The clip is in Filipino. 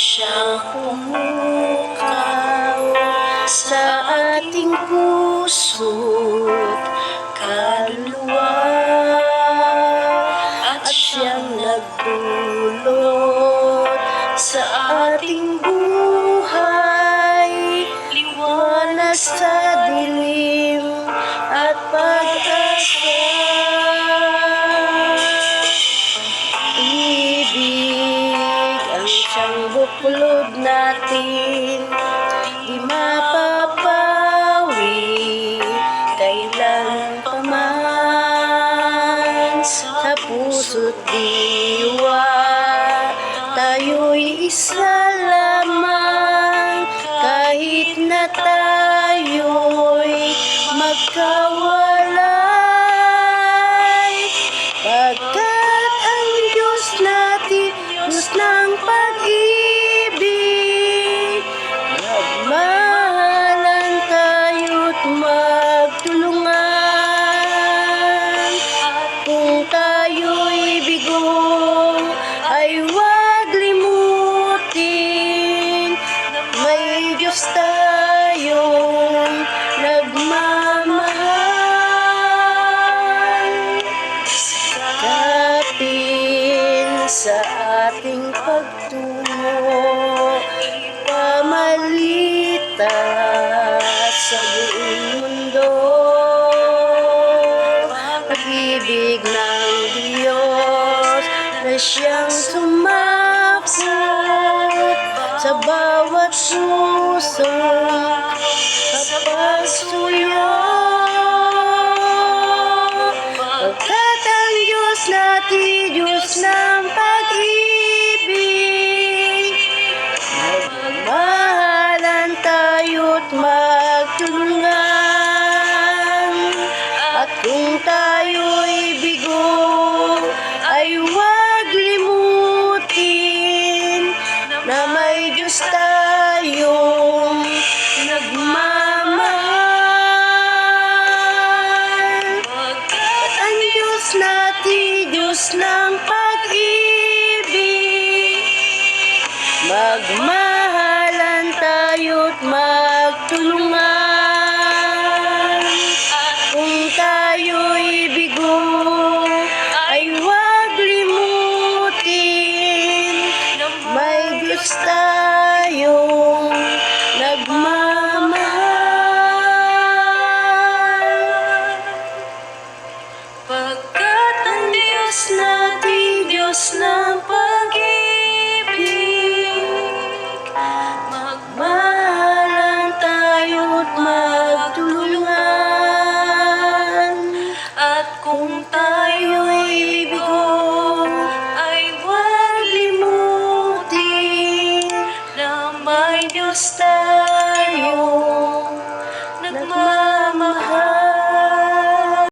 siyang pumukaw sa ating puso't kaluluwa, at siyang nagdulot sa ating buhay, liwanag sa dilim at pag-asa. Siyang buklod natin, di mapapawi kailan pa man. Sa puso't diwa, tayo'y isa lamang, kahit na tayo'y magkawalay. Pagkat ang Diyos natin, Diyos ng pag-ibig, magmahalan tayo't magtulungan. At kung tayo'y bigo, ay huwag limutin, may Diyos tayong nagmamahal. Kapin sa ating pagtungo, ipamalita sa buong mundo, pag-ibig ng Diyos na siyang sumakot sa bawat puso, sa pagsuyo. Pagkat ang Diyos natin, Diyos ng pag-ibig, magmahalan tayo't magtulungan. At kung tayo'y bigo, ay huwag limutin na may Diyos tayong nagmamahal. Pagkat ang Diyos natin, Diyos ng pag-ibig, magmahalan tayo't magtulungan. At kung tayo'y bigo, ay huwag limutin, may Diyos tayong nagmamahal. Pagkat ang Diyos natin, Diyos ng pag-ibig, magmahalan tayo't magtulungan. At kung tayo'y bigo, ay huwag limutin na may Diyos tayong nagmamahal.